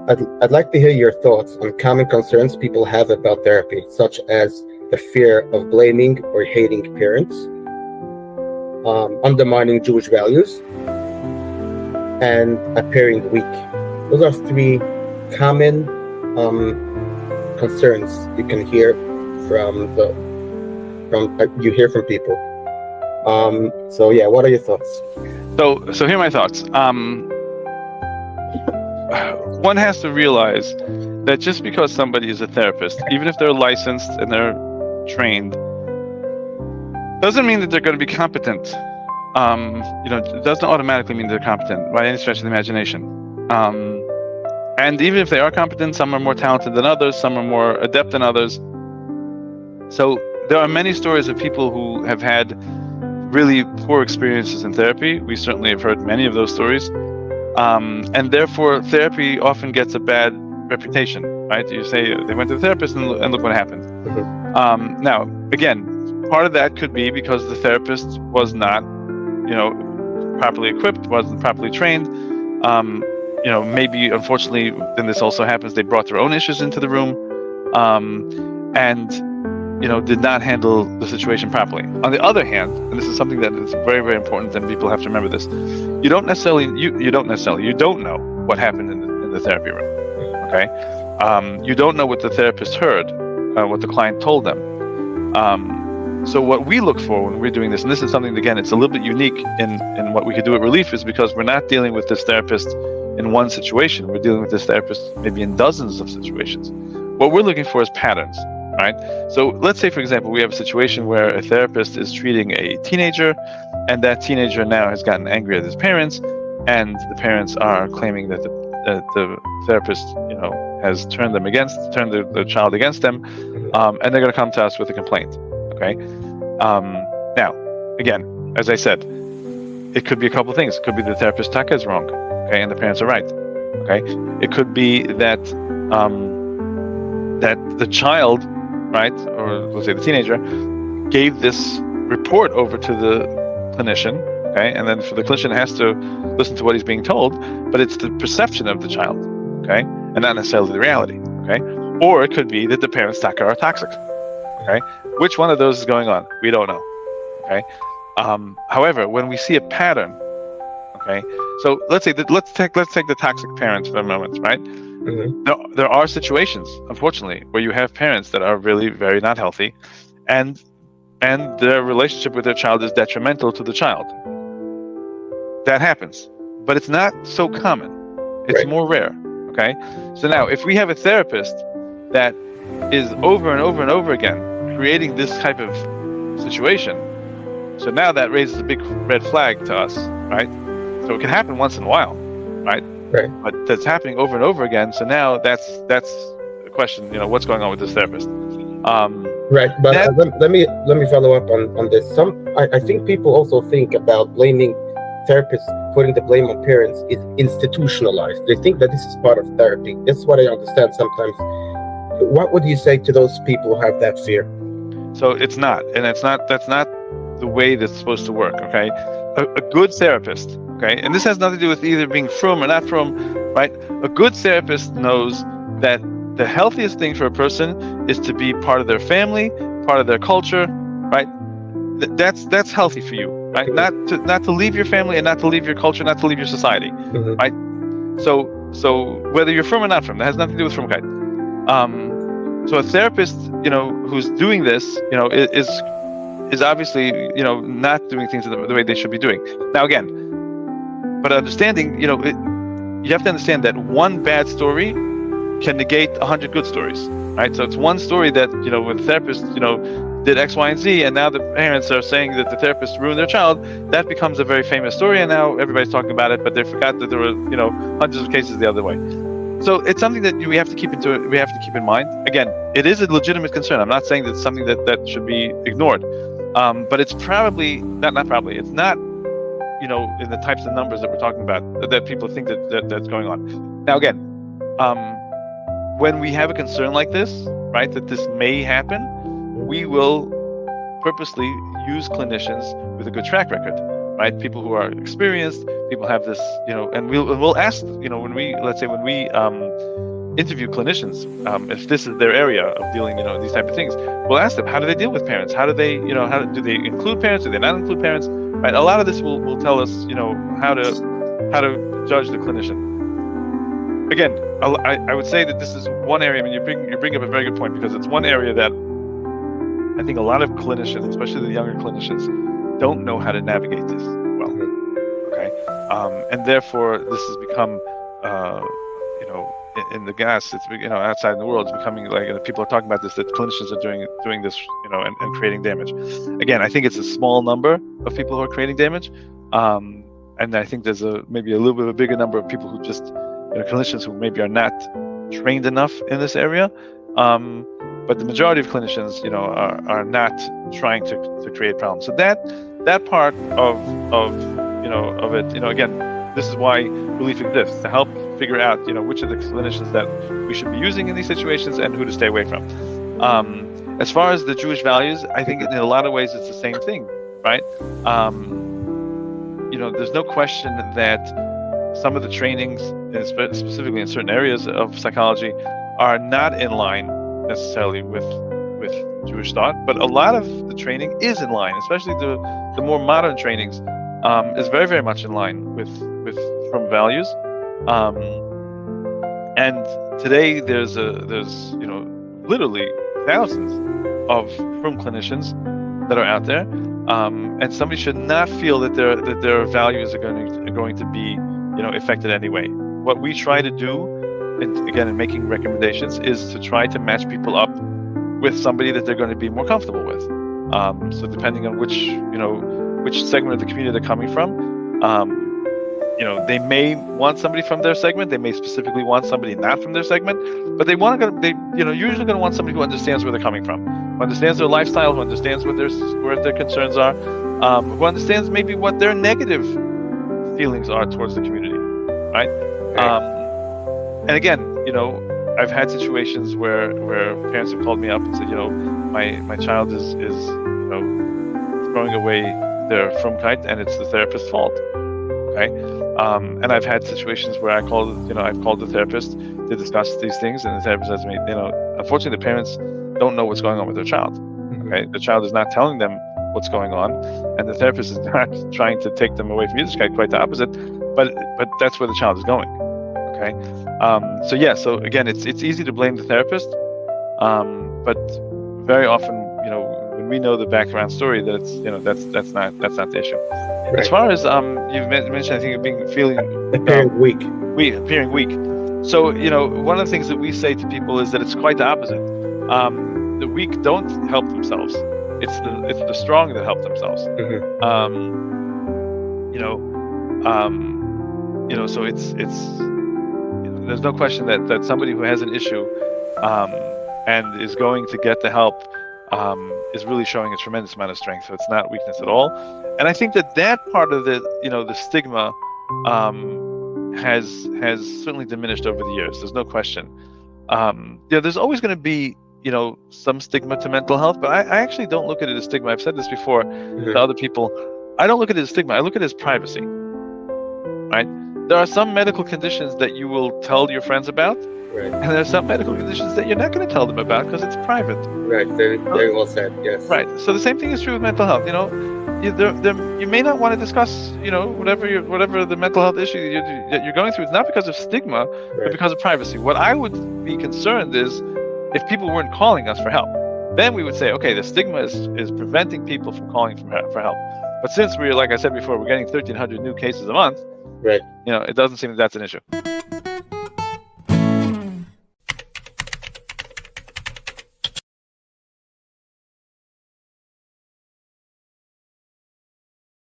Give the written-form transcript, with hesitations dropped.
I'd like to hear your thoughts on common concerns people have about therapy, such as the fear of blaming or hating parents, undermining Jewish values, and appearing weak. Those are three common concerns you can hear from people. So yeah, what are your thoughts? So here are my thoughts. One has to realize that just because somebody is a therapist, even if they're licensed and they're trained, doesn't mean that they're going to be competent. It doesn't automatically mean they're competent by any stretch of the imagination. And even if they are competent, some are more talented than others, some are more adept than others. So there are many stories of people who have had really poor experiences in therapy. We certainly have heard many of those stories. And therefore, therapy often gets a bad reputation, right? You say they went to the therapist and look what happened. Mm-hmm. Now, again, part of that could be because the therapist was not, properly equipped, wasn't properly trained. Maybe, unfortunately, then this also happens, they brought their own issues into the room, and did not handle the situation properly. On the other hand, and this is something that is very, very important, and people have to remember this, you don't know what happened in the therapy room, okay? You don't know what the therapist heard, what the client told them. So what we look for when we're doing this, and this is something, again, it's a little bit unique in what we could do at Relief, is because we're not dealing with this therapist in one situation. We're dealing with this therapist maybe in dozens of situations. What we're looking for is patterns, right? So let's say, for example, we have a situation where a therapist is treating a teenager, and that teenager now has gotten angry at his parents, and the parents are claiming that the therapist, has turned the child against them, and they're going to come to us with a complaint. Okay. Now, again, as I said, it could be a couple of things. It could be the therapist Taka is wrong, okay, and the parents are right. Okay. It could be that that the child, right, or let's say the teenager, gave this report over to the clinician, okay, and then the clinician has to listen to what he's being told, but it's the perception of the child, okay, and not necessarily the reality, okay. Or it could be that the parents Taka are toxic. Okay, which one of those is going on? We don't know. Okay, however, when we see a pattern, okay, so let's take the toxic parents for a moment, right? Mm-hmm. There are situations, unfortunately, where you have parents that are really very not healthy, and their relationship with their child is detrimental to the child. That happens, but it's not so common. It's Right. more rare. Okay, so now if we have a therapist that is over and over and over again creating this type of situation, so now that raises a big red flag to us, right? So it can happen once in a while, right? Right. But that's happening over and over again. So now that's a question. What's going on with this therapist? Right, but let me follow up on this. I think people also think about blaming therapists, putting the blame on parents is institutionalized. They think that this is part of therapy. That's what I understand sometimes. What would you say to those people who have that fear? So it's not, and that's not the way that's supposed to work. Okay, a good therapist. Okay, and this has nothing to do with either being frum or not frum, right? A good therapist knows that the healthiest thing for a person is to be part of their family, part of their culture, right? That's healthy for you, right? Mm-hmm. Not to leave your family and not to leave your culture, not to leave your society, Mm-hmm. right? So whether you're frum or not frum, that has nothing to do with frumkeit. So a therapist, who's doing this, is obviously, not doing things the way they should be doing. Now again, but understanding, you have to understand that one bad story can negate 100 good stories, right? So it's one story that, when the therapist, did X, Y, and Z, and now the parents are saying that the therapist ruined their child, that becomes a very famous story, and now everybody's talking about it, but they forgot that there were, hundreds of cases the other way. So it's something that we have to keep in mind. Again, it is a legitimate concern. I'm not saying that it's something that should be ignored, but it's probably not probably. It's not, in the types of numbers that we're talking about that people think that's going on. Now again, when we have a concern like this, right, that this may happen, we will purposely use clinicians with a good track record. right? People who are experienced, people have this, and we'll ask, when we interview clinicians, if this is their area of dealing, these type of things, we'll ask them, how do they deal with parents? How do they, do they include parents? Do they not include parents? Right? A lot of this will tell us, how to judge the clinician. Again, I would say that this is one area. I mean, you bring up a very good point, because it's one area that I think a lot of clinicians, especially the younger clinicians, don't know how to navigate this well. Okay, and therefore this has become, in the gas, it's outside in the world, it's becoming like, people are talking about this, that clinicians are doing this, and creating damage. Again, I think it's a small number of people who are creating damage, and I think there's maybe a little bit of a bigger number of people who just, clinicians who maybe are not trained enough in this area. But the majority of clinicians, are not trying to create problems. So that part of it, again, this is why Relief exists, to help figure out, which are the clinicians that we should be using in these situations and who to stay away from. As far as the Jewish values, I think in a lot of ways it's the same thing, right? There's no question that some of the trainings, specifically in certain areas of psychology, are not in line necessarily with Jewish thought, but a lot of the training is in line, especially the more modern trainings, is very, very much in line with frum values. And today there's literally thousands of frum clinicians that are out there, and somebody should not feel that their values are going to be affected anyway. What we try to do, and again, in making recommendations, is to try to match people up with somebody that they're going to be more comfortable with. So depending on which segment of the community they're coming from, they may want somebody from their segment. They may specifically want somebody not from their segment, but they usually going to want somebody who understands where they're coming from, who understands their lifestyle, who understands what their concerns are, who understands maybe what their negative feelings are towards the community, right? And again, I've had situations where parents have called me up and said, my child is throwing away their frumkeit, and it's the therapist's fault. Okay, and I've had situations where I've called the therapist to discuss these things, and the therapist says to me, unfortunately, the parents don't know what's going on with their child. Okay, the child is not telling them what's going on, and the therapist is not trying to take them away from Yiddishkeit, quite the opposite. But that's where the child is going. Okay, so again, it's easy to blame the therapist, but very often, when we know the background story, that it's that's not the issue. Right. As far as you've mentioned, I think appearing weak. Appearing weak. So one of the things that we say to people is that it's quite the opposite. The weak don't help themselves. It's the strong that help themselves. So it's there's no question that somebody who has an issue and is going to get the help is really showing a tremendous amount of strength. So it's not weakness at all. And I think that part of the stigma has certainly diminished over the years. There's no question. There's always going to be some stigma to mental health, but I actually don't look at it as stigma. I've said this before to other people. I don't look at it as stigma. I look at it as privacy. Right? There are some medical conditions that you will tell your friends about, right, and there are some medical conditions that you're not going to tell them about because it's private. Right. Very well said. Yes. Right. So the same thing is true with mental health. You may not want to discuss, whatever the mental health issue that you're going through. It's not because of stigma, but because of privacy. What I would be concerned is if people weren't calling us for help. Then we would say, okay, the stigma is preventing people from calling for help. But since like I said before, we're getting 1,300 new cases a month. Right. It doesn't seem that that's an issue.